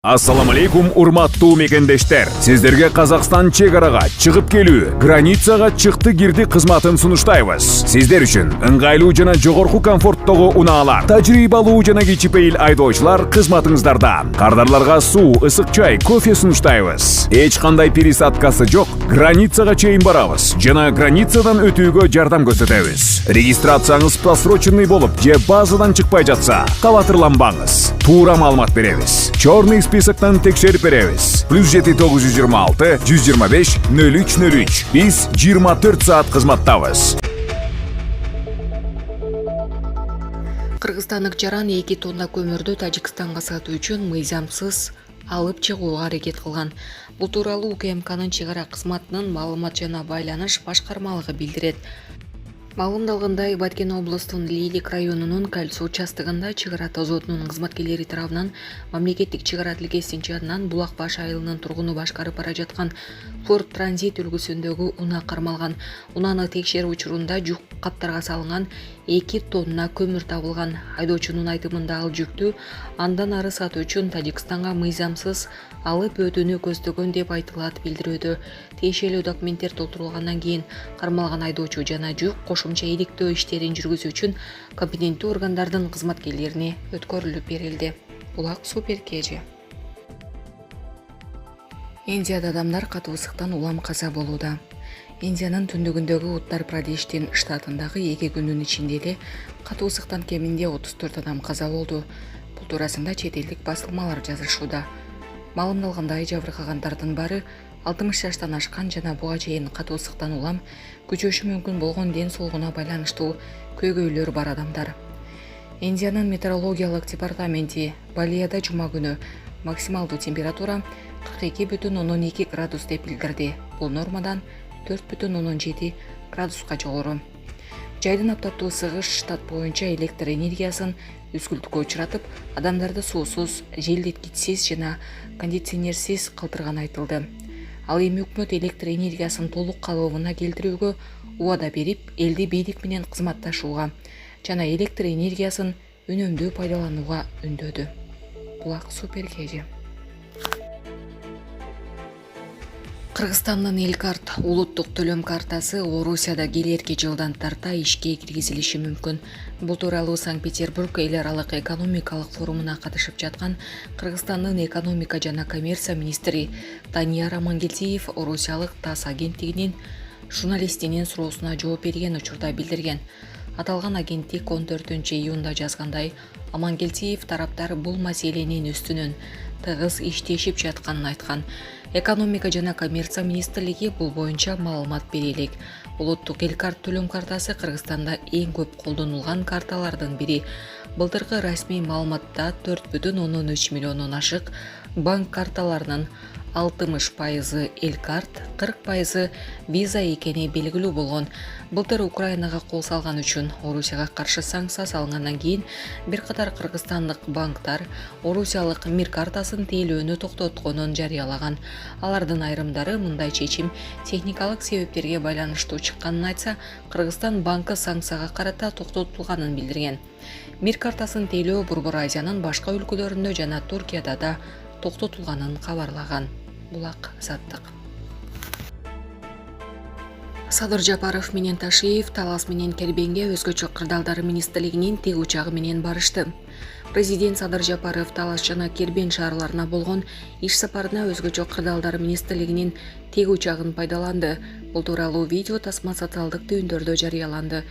Ассаламу алейкум, урматтуу мекендештер. Сиздерге Казакстан чек-арага чыгып келүү, границага чыкты кирди кызматын сунуштайбыз. Сиздер үчүн ыңгайлуу жана жогорку комфорттогу унаалар, тажрыйбалуу жана кичипейил айдоочулар кызматыңыздарда. Кардарларга суу, ысык чай, кофе сунуштайбыз. Эч кандай пересадкасы жок, границага чейин барабыз жана границадан өтүүгө жардам көрсөтөбүз. Регистрацияңыз просроченный болуп же базадан чыкпай жатса, кабатырланбаңыз. Туура маалымат беребиз. Чорный списоктан текшерип беребиз. +7 926 125 0303. Биз 24 саат кызматтабыз. Кыргызстандык жаран 2 тонна көмүрдү Тажикстанга сатуу үчүн мыйзамсыз алып чыгууга аракет кылган. Бул тууралуу УКМКнын чек ара кызматынын маалымат жана байланыш башкармалыгы билдирет. Маалымдалгандай, Баткен облустунун Лилик районунун Кальцо участогунда чек ара тазотунун кызматкерлери тарабынан мамлекеттик чек ара тилкесинин жанынан Булак баш айылынын тургуну башкарып бара жаткан Форд Транзит үлгүсүндөгү унаа кармалган. Унааны текшерүү учурунда жүк каптарга салынган 2 тонна көмүр табылган. Айдоочунун айтымында ал жүктү андан ары сатуу үчүн Тажикстанга мыйзамсыз алып өтүүнү көздөгөн деп айтылат билдирүүдө. Тиешелүү документтер толтурулгандан кийин кармалган айдоочу жана жүк кошумча иликтөө иштерин жүргүзүү үчүн компетенттүү органдардын кызматкерлерине өткөрүлүп берилди. Булак Супер КЖ. Индияда адамдар катуу ысыктан улам каза болууда. Индиянын түндүгүндөгү Уттар-Прадештин штатындагы 2 күндүн ичинде эле катуу ысыктан кеминде 34 адам каза болду. Бул туурасында чет элдик басылмалар жазышууда. Маалымдалгандай, жабыркагандардын баары 60 жаштан ашкан жана буга чейин катуу ысыктан улам күчөшү мүмкүн болгон ден соолугуна байланыштуу көйгөйлөр бар адамдар. Индиянын метеорологиялык департаменти Балияда жума күнү максималдуу температура 42,2 градус деп билдирди. Бул нормадан 4,7 градуска жогору. Жайдын аптаптуу ысыгы штат боюнча электр энергиясын үзгүлтүккө учуратып, адамдарды суусуз, желдеткичсиз жана кондиционерсиз калтырганы айтылды. Ал эми өкмөт электр энергиясын толук калыбына келтирүүгө убада берип, элди бийлик менен кызматташууга жана электр энергиясын үнөмдүү пайдаланууга үндөдү. Булак Супер КЖ. Кыргызстандын Элкарт улуттук төлөм картасы Орусияда келерки жылдан тарта ишке киргизилиши мүмкүн. Бул тууралуу Санкт-Петербург эл аралык экономикалык форумуна катышып жаткан Кыргызстандын экономика жана коммерция министри Данияр Амангелдиев орусиялык ТАСС агенттигинин журналистинин суроосуна жооп берген учурда билдирген. Аталган агенттик 14-июнда жазгандай, Амангелдиев тараптар бул маселенин үстүнөн тыгыз иштешип жатканын айткан. Экономика жана коммерция министрлиги бул боюнча маалымат бере элек. Улуттук Элкарт төлөм картасы Кыргызстанда эң көп колдонулган карталардын бири. Былтыркы расмий маалыматта 4,3 миллиондон ашык банк карталарынын 60% Элкарт, 40% виза экени белгилүү болгон. Былтыр Украинага кол салган үчүн Орусияга каршы санкция салынгандан кийин бир катар кыргызстандык банктар орусиялык мир картасын тейлөөнү токтотконун жарыялаган. Алардын айрымдары мындай чечим техникалык себептерге байланыштуу чыкканын айтса, Кыргызстан банкы санкцияга карата токтотулганын билдирген. Мир картасын тейлөө Борбор Азиянын башка өлкөлөрүндө жана Туркияда да токтотулганын кабарлаган. Булак Заттык. Садыр Жапаров менен Ташиев Талас менен Кербенге өзгөчө кырдаалдар министрлигинин тег учагы менен барышты. Президент Садыр Жапаров Талас жана Кербен шаарларына болгон иш сапарына өзгөчө кырдаалдар министрлигинин тег учагын пайдаланды. Бул тууралуу видео тасма социалдык түйүндөрдө жарыяланды.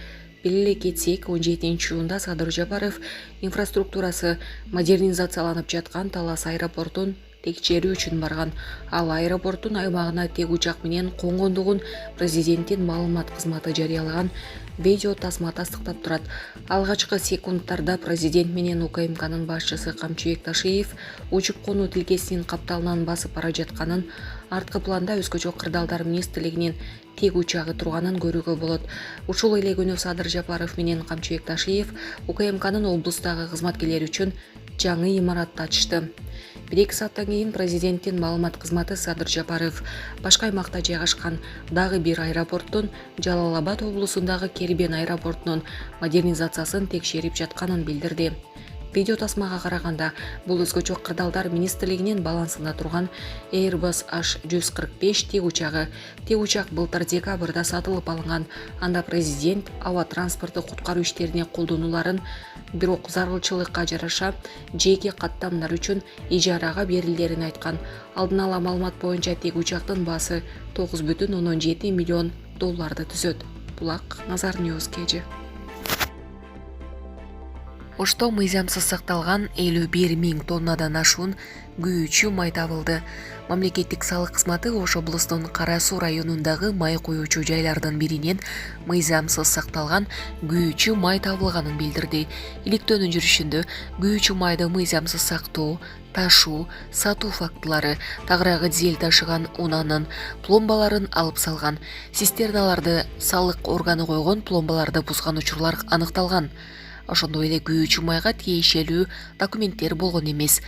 Белгилей кетсек, 17-июнда Садыр Жапаров инфраструктурасы модернизацияланып жаткан Талас аэропортун текшерүү үчүн барган. Ал аэропорттун аймагына тег учак менен конгондугун президенттин маалымат кызматы жарыялаган видео тасма тастыктап турат. Алгачкы секундтарда президент менен УКМКнын башчысы Камчыбек Ташиев учуп конуу тилкесинин капталынан басып бара жатканын, арткы планда өзгөчө кырдаалдар министрлигинин тег учагы турганын көрүүгө болот. Ушул эле күнү Садыр Жапаров менен Камчыбек Ташиев УКМКнын облустагы кызматкерлери үчүн жаңы имаратты ачышты. 1-2 сааттан кийин президенттин маалымат кызматы Садыр Жапаров башка аймакта жайгашкан дагы бир аэропорттун Жалал-Абад облусундагы Кербен аэропортунун модернизациясын текшерип жатканын билдирди. Видео тасмага караганда бул өзгөчө кырдаалдар министрлигинин балансында турган Airbus H145 тегучагы. Тегучак былтыр декабрда сатылып алынган. Анда президент аба транспорту куткаруу иштерине колдонуларын, бирок зарылчылыкка жараша жеке каттамдар үчүн ижарага берилдерин айткан. Алдын ала маалымат боюнча тегучактын баасы $9,17 миллион түзөт. Булак Назар Ньюс кежи. Ошто мыйзамсыз сакталган 51 000 тоннадан ашуун күйүүчү май табылды. Мамлекеттик салык кызматы Ош облусунун Кара Суу районундагы май куюучу жайлардын биринен мыйзамсыз сакталган күйүүчү май табылганын билдирди. Иликтөөнүн жүрүшүндө күйүүчү майды мыйзамсыз сактоо, ташуу, сатуу фактылары, тагыраагы дизель ташыган унаанын пломбаларын алып салган. Цистерналарды салык органы койгон пломбаларды бузган учурлар аныкталган. Ошондой эле күйүүчү майга тиешелүү документтер болгон эмес.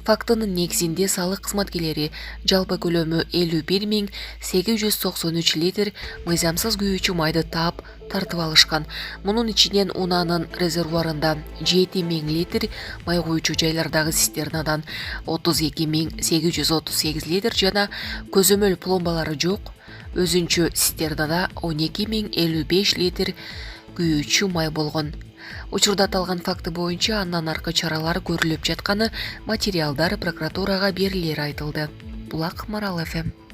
Фактынын негизинде салык кызматкерлери жалпы көлөмү 51 893 литр мыйзамсыз күйүүчү майды таап тартып алышкан. Мунун ичинен унаанын резервуарында 7000 литр, май куюучу жайлардагы цистернадан 32 838 литр жана көзөмөл пломбалары жок өзүнчө цистернада 12 055 литр күйүүчү май болгон. Учурда аталган факты боюнча андан аркы чаралар көрүлүп жатканы материалдар прокуратурага берилери айтылды. Булак Марал ФМ.